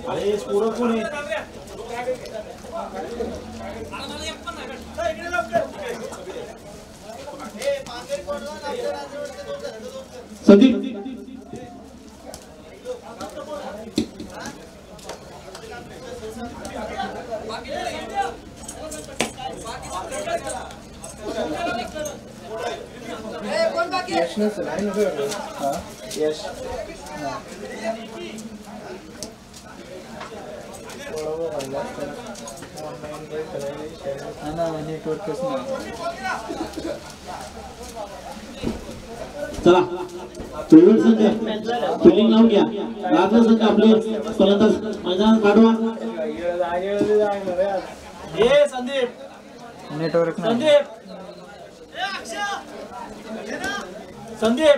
अरे स्कोर कोण आहे संदीप यश चला फिल्डिंग लावून घ्या लागलं संघ आपले फलंदाज मैदानात पाठवा संदीप नेटवर्क संदीप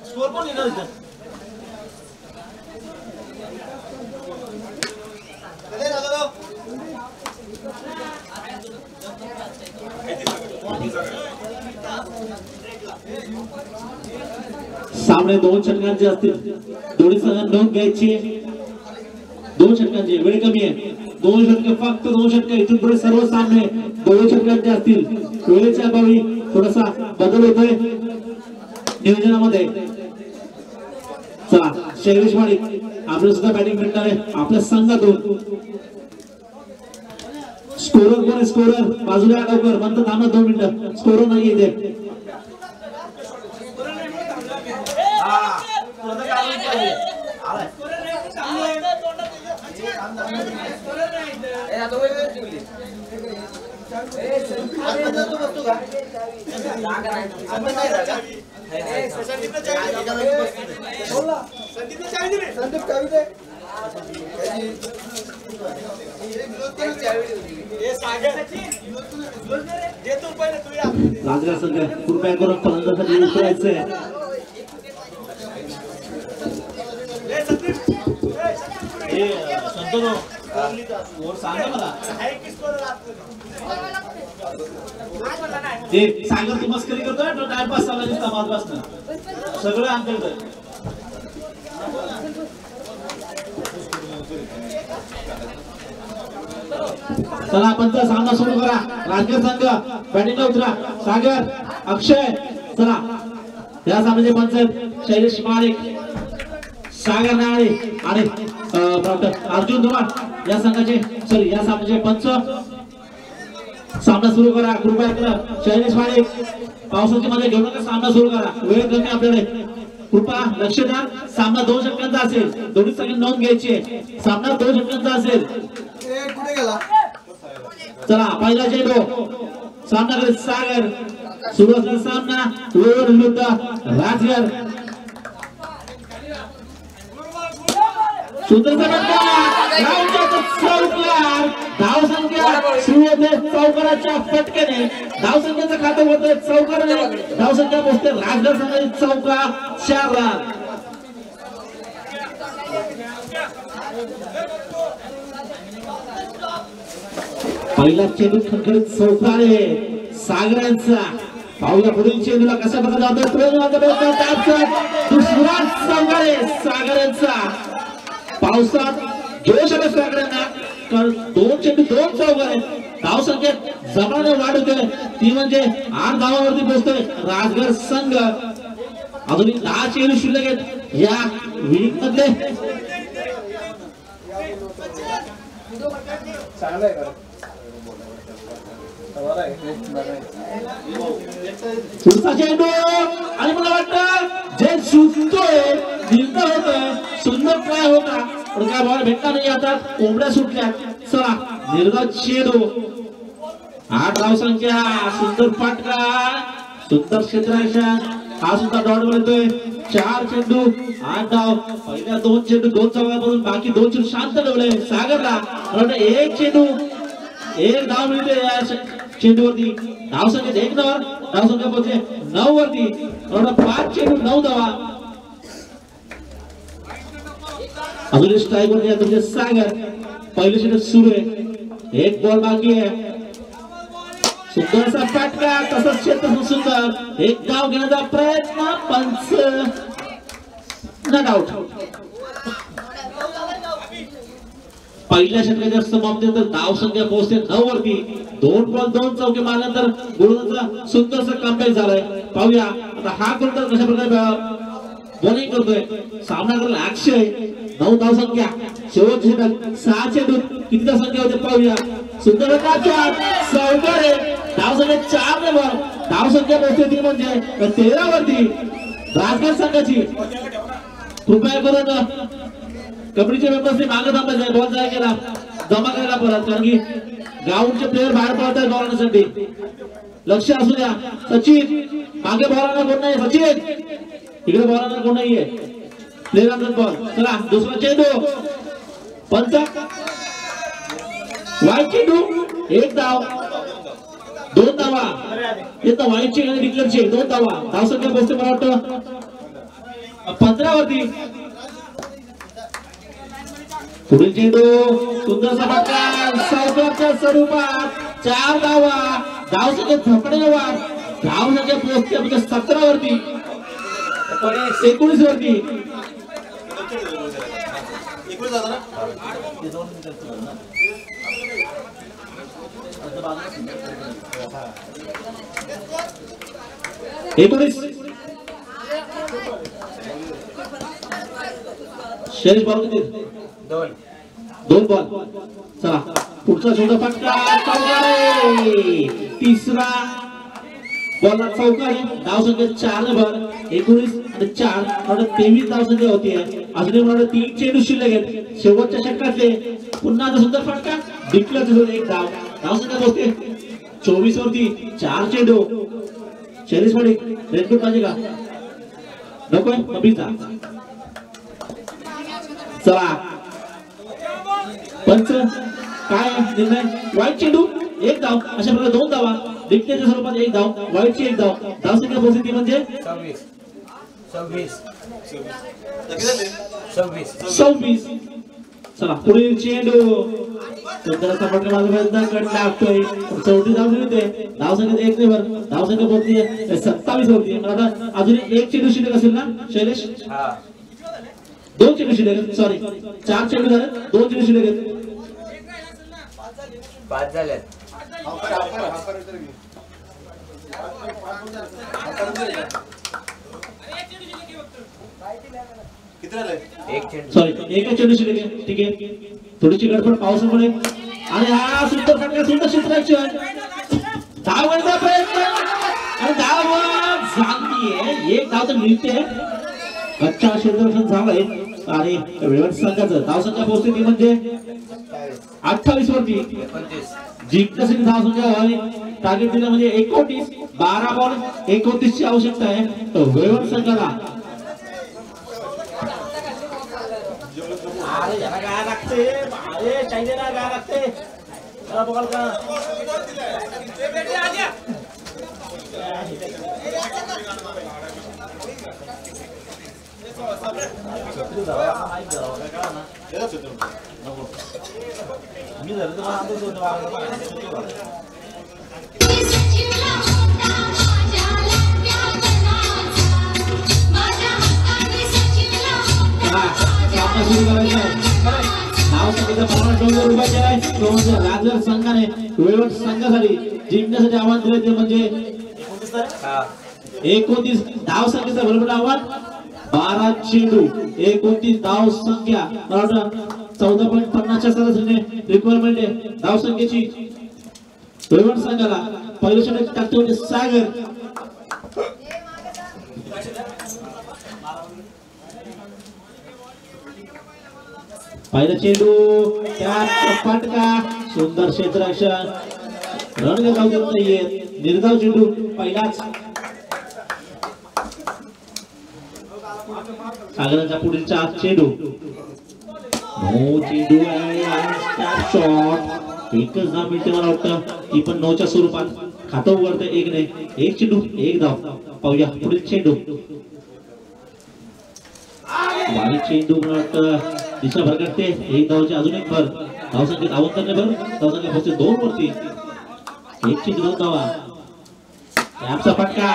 स्कोर कोण लिहिणार इथं सामने 2 षटकांचे असतील दोन्ही संघांना नोंद घ्यायची 2 षटकांची वेळ कमी आहे 2 षटके फक्त 2 षटके इथून पुढे सर्व सामने 2 षटकांचे असतील वेळेच्या अभावी थोडासा बदल होतोय नियोजनामध्ये चला शैलेश माडिक आपलं सुद्धा बॅटिंग करणार आहे आपल्या संघातून स्कोरर कोण आहे स्कोरर बाजूला लवकर बंद थांबा 2 मिनिटं स्कोरर नाही इथे राजगार संघ कृपया करून फलंदाजासाठी उतरायचंय सागर तू मस्करी करतोय टाइमपास चालला दिसता महत्वाचं सगळं आमच्याकडे चला आपण सामना सुरू करा राजगीर संघ बॅटिंगला उतरा सागर अक्षय चला या सामन्याचे पंच आहेत शैलेश माडिक सागर नाळे आणि डॉक्टर अर्जुन धुमाळ या संघाचे सॉरी या सामन्याचे पंच सामना सुरू करा कृपया करा शैलेश माडिक पावसाची मध्ये घेऊन सामना सुरू करा वेळ कमी आपल्याकडे कृपया लक्ष द्या सामना 2 षटकांचा असेल दोन्ही संघांनी नोंद घ्यायची आहे सामना 2 षटकांचा असेल कुठे गेला चला पहिला चेंडू सामना करत सागर सुरू असलेला सामना वेळेवर विरुद्ध राजगड सुंदर धाव संख्या सुरू होते चौकाराच्या फटक्याने धाव संख्येचं खातं होतं चौकाराने धाव संख्या पोहोचते राजगड संघाची चौका 4 रन पहिला चेंडू खडखडीत चौका आहे सागरांचा पाहूया पुढील चेंडूला कशा प्रकारे दुसरा चौका आहे सागरांचा पावसात जोश आला सागरांना 2 चेंडू 2 चौकार आहे धाव संख्येत जमाने वाढ होते ती म्हणजे 8 धावांवरती पोहोचतोय राजगड संघ अजूनही 10 चेंडू शिल्लक आहेत या विनिंग मधले पुढचा चेंडू आणि मला वाटतं जे सुटतोय निर्णय होतोय सुंदर काय होता पण काय बॉल भेटला नाही आता कोंबड्या सुटल्या चला निर्धाव चेंडू 8 धाव संख्या सुंदर फाटका सुंदर क्षेत्ररक्षण हा सुद्धा डॉट येतोय 4 चेंडू 8 धाव पहिल्या 2 चेंडू 2 चौकापासून बाकी 2 चेंडू शांत ठेवले सागरला एक चेंडू 1 धाव मिळते या चेंडूवरती धाव संख्येत 1 धाव धाव संख्या पोहोचले 9 वरती 5 चेंडू 9 धावा अजून स्ट्राइक वर या तुमचे सागर पहिली षटक सुरू आहे 1 बॉल बाकी आहे सुंदरसा फटका तसंच क्षेत्र सुंदर एक धाव घेण्याचा प्रयत्न पंच नॉट आउट पहिल्या षटकाच्या समाप्तीनंतर धावसंख्या पोहोचते 9 वरती. 2 बॉल 2 चौके मारल्यानंतर गुरुदासचा सुंदरसा कमबॅक झालाय. पाहूया आता हा कोणता कशा प्रकारे बॉलिंग करतोय. सामना करायला अक्षय. 9 धावसंख्या. शेवटचे षटक 6 चेंडू किती धावसंख्या होते पाहूया. सुंदर चौकार धावसंख्या 4 ने वर. धावसंख्या पोहोचते ती म्हणजे 13 वरती राजगड संघाची. कृपया करून कबड्डीच्या मेंबर्सने मागे थांबायचं. बॉल जाय केला जमा करायला परत, कारण की ग्राउंडचे प्लेयर बाहेर पडत आहेत बॉलसाठी. लक्ष असू द्या. सचिन मागे बॉलरला कोण नाही. सचिन इकडे बॉलरला कोण नाहीये. प्लेयर आणतात बॉल. चला दुसरा चेंडू. पंच वाईट चेंडू. 1 धाव. 2 धावा. येतं वाईटची आणि डिक्लेअरची 2 धावा. धावसंख्या पोहोचते मला वाटतं 15 वरती. पुढील चेंडू सुंदरसा फटका सावकारच्या स्वरूपात 4 धावा. धावसंख्या झपडे वर. धावसंख्या पोहोचते म्हणजे 17 वरती 19 वरती. शेष बॉल किती. 2 बॉल. चला पुढचा छोटा फटका चौकार. तिसरा बॉलला चौकार. धावसंख्या 4 वर 19 आणि 4 23 धावसंख्या होती. अजून मला 3 चेंडू शिल्लक आहेत. शेवटच्या षटकातले पुन्हा सुंदर फटका डिक्लेअर 1 धाव. धावसंख्या पोहोचते 24 वरती. 4 चेंडू. 40 मध्ये रेडबुल पाहिजे का नकोय नबीचा. चला पंच काय निर्णय. वाईट चेंडू 1 धाव. अशा प्रकारे 2 धावा. डिक्लेअरच्या स्वरूपात 1 धाव. वाईटची 1 धाव. धावसंख्या पोहोचते म्हणजे 26. चला पुढील चेंडू. फटका मारण्याचा कट लागतोय. 34 धाव मिळते. धावसंख्या 1 ने वर. धावसंख्या पोहोचते 27 वरती. मला आता अजून 1 चेंडू शिल्लक असेल ना शैलेश. 2 चेंडू शिल्लक. सॉरी 4 चेंडू झाले. 2 चेंडू शिल्लक आहेत. 5 झाले. सॉरी 1 चेंडू शिल्लक आहे. ठीक आहे. थोडीशी गडबड पावसामुळे. आणि हा सुंदर फटका सुंदर क्षेत्ररक्षण. धाव घेण्याचा प्रयत्न आणि धाव झालीये. 1 धाव तर मिळते. अच्छा क्षेत्ररक्षण झालंय. आणि वेळेवर संघाचं धावसंख्या पोहोचते ती म्हणजे 28 वरती. जिंकण्यासाठी धावसंख्या व्हावी. टार्गेट दिलं म्हणजे 29. 12 बॉल 29 ची आवश्यकता आहे वेळेवर संघाला. अरे याला काय लागते. अरे चायनीला काय लागते. चला बघाल का. मी झालं तर राजगड संघाने वेळेवर संघासाठी जिंकण्यासाठी आव्हान दिले ते म्हणजे 29 धाव संख्येचं भरभर आव्हान. 12 चेंडू 29 धाव संख्या. 14.50च्या सरासरीने रिक्वायरमेंट आहे धाव संख्येची वेळेवर संघाला. पहिलं षटक टाकतो म्हणजे सागर. पहिला चेंडू त्यात फटका. सुंदर क्षेत्ररक्षण. रन गाव देत नाहीये. निर्धाव चेंडू पहिलाच. सागराचा पुढीलचा चेंडू. नो चेंडू शॉट. एकच धाव मिळते मला वाटतं. ती पण 9च्या स्वरूपात. खातं उघडतं 1 ने. 1 चेंडू 1 धाव. पाहूया पुढील चेंडू. बारीक चेंडू मला वाटतं दिशा भरकटते. 1 धावचे अजून 1 भर. धावसंख्येत अवंतरने भर. धावसंख्या पोहोचते 2 वरती. 1 चेंडू 2 धावा. कॅपचा फटका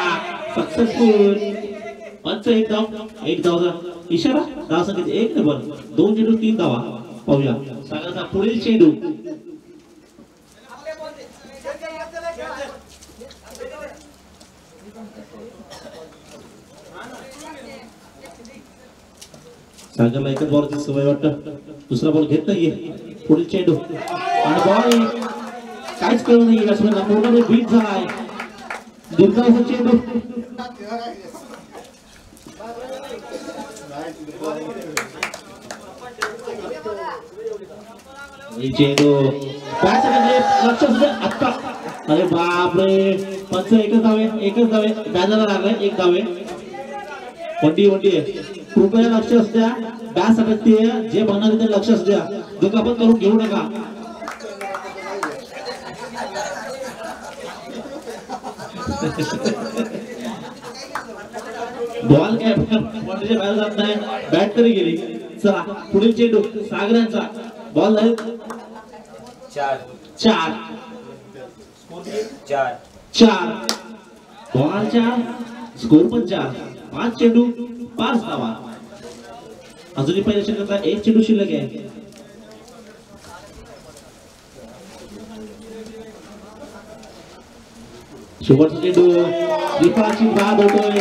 सक्सेसफुल. पंच 1 धाव. 1 धावचा इशारा. धावसंख्येत 1 ने भर. 2 चेंडू 3 धावा. पाहूया सागरचा पुढील चेंडू सागरला एकच बॉलची सवय वाटतं दुसरा बॉल घेत नाहीये पुढील चेंडू आणि बॉल काहीच कळू नाही बॅट्समॅनला पूर्णपणे बीट झालाय दुर्गाचा चेंडू चेंडू लक्ष आता अरे बापरे पंच एकच धावे बॅनरला लागलाय एक धावे वंडी आहे कृपया लक्ष असू द्या बॅस अटकते जे बघणार ते लक्ष असू द्या दुखापत करून घेऊ नका बॉल काय बाहेर जात नाही बॅट तरी गेली चला पुढील चेंडू सागरांचा बॉल झाले 4 बॉल 4 स्कोर पण 4 5 चेंडू 5 धावा अजूनही पहिल्या षटकाचा एक चेंडू शिल्लक आहे शेवटचा चेंडू विफाची बाद होतोय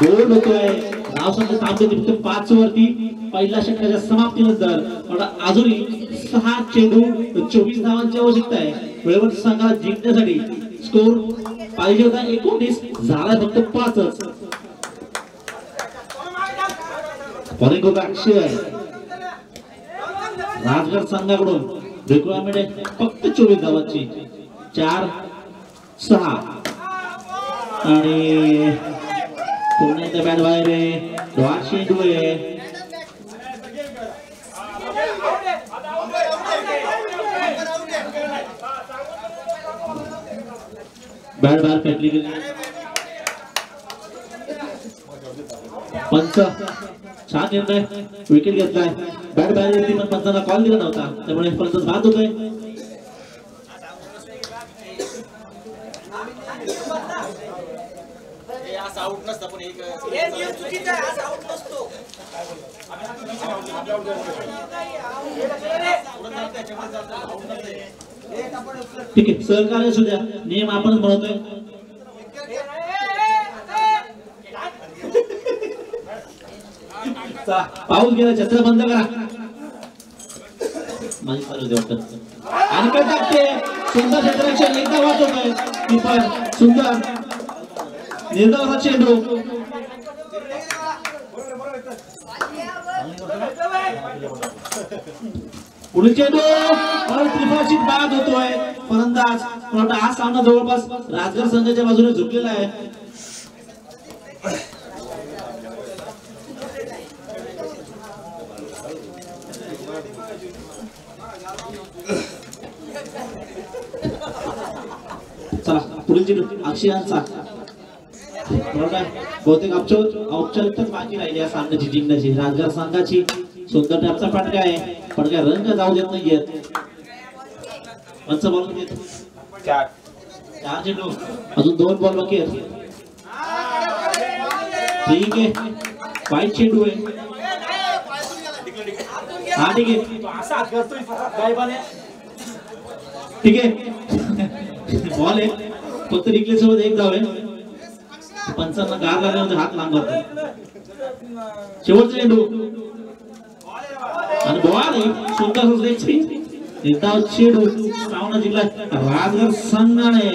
गोल होतोय नाव सांगतो थांबते फक्त 5 वरती पहिल्या षटकाच्या समाप्तीनंतर अजूनही 6 चेंडू 24 धावांची आवश्यकता आहे वेळेवर संघाला जिंकण्यासाठी स्कोर पाहिजे होता 19 झाला फक्त 5च अक्षय राजगड संघाकडून रिक्वायरमेंट आहे फक्त 24 धावांची 4-6 आणि पुन्हा एकदा बॅट बाहेर आहे डॉट चेंडू आहे बॅट बाहेर फेकली गेली पंच छान निर्णय विकेट घेतलाय बॅट बाहेर येते पण पंचांना कॉल दिला नव्हता त्यामुळे पंच बाद होतोय ठीक आहे सहकार्य असू द्या नियम आपणच बनवतोय पाऊस गेला छत्र बंद करा माझी चालू दे वाटत आणि काय टाकते सुंदर क्षेत्ररक्षण एकदा वाचवतोय कीपर सुंदर निर्धावाचा चेंडू पुढील चेंडू त्रिफळाची बाद होतोय फलंदाज हा सामना जवळपास राजगड संघाच्या बाजूने झुकलेला आहे चला पुढील चेंडू अक्षयांचा बहुतेक औपचारिकताच बाकी राहिली या सामन्याची जिंकण्याची राजगड संघाची सुंदर टॅपचा फटका आहे फटका रंग जाऊ देत नाहीयेत पंच बॉल घेत 4 चेंडू अजून 2 बॉल बाकी आहेत ठीक आहे 5 चेंडू आहे हा ठीक आहे ठीक आहे बॉल आहे फक्त रिक्ले सोबत एक धाव आहे पंचांना गार लागल्यानंतर हात लांब शेवटचा चेंडू आणि बॉल आहे सुंदर चेंडू सामना जिंकला राजगड संघाने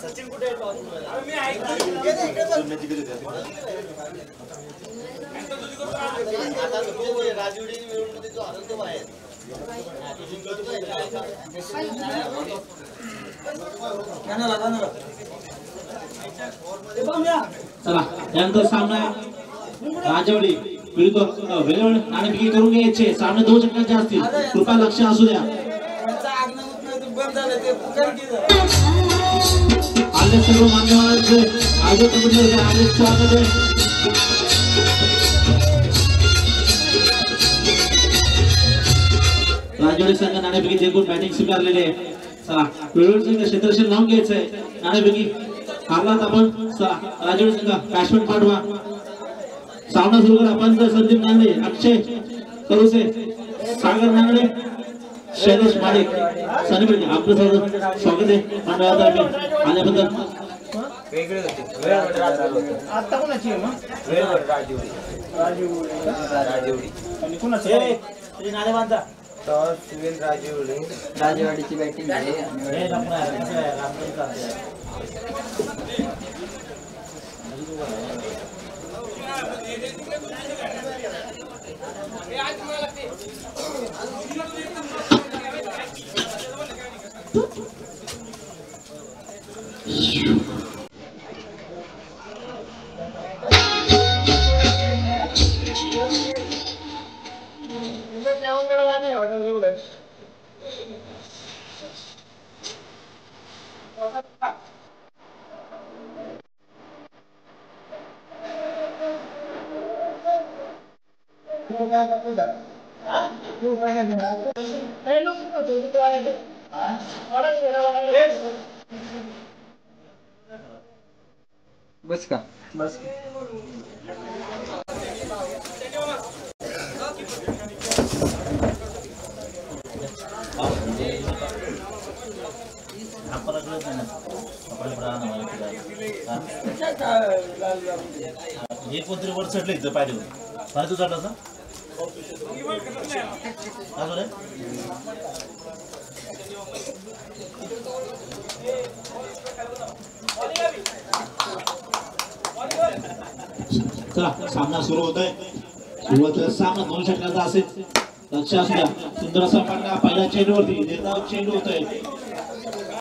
सचिन कुठे राजवडी मिळून आनंद बाहेर चला यानंतर सामना राजवडी विरुद्ध वेळेवर नाणेफेकी करून घ्यायचे सामने 2 षटकांचे असतील कृपया लक्ष असू द्या आपले सर्व मान्यवरांचे आयोजक कमिटीचे हार्दिक स्वागत आहे. राजवाडी संघ नाणेफेकी जिंकून बॅटिंग स्वीकारलेली आहे. चला वेळोवेळी संघ क्षेत्ररक्षण लावून घ्यायचंय. नाणेफेकी हारलात आपण. चला राजवाडी संघ बॅट्समॅन पाठवा. सामना सुरू करा. पंच संदीप नांगडे, अक्षय करुसे, सागर नांगडे, शैलेश माडिक, सनी आपलं सर्व स्वागत आहे मंडळातर्फे आल्याबद्दल. आता कोणाची आहे मग? राजीवडी आणि कोणाचं आहे? श्री नादेवांचा राजवाडीची बॅटिंग आहे. हे रामपूरचा बस का बस हे कोणतरी वर चढले इथं पाहिजे मला तू चढला का चला सामना सुरू होत आहे. सुरुवातीला सामना 2 षटकांचा असेल. लक्ष असू द्या. सुंदर असा फटका पहिल्या चेंडूवरती चेंडू होतोय.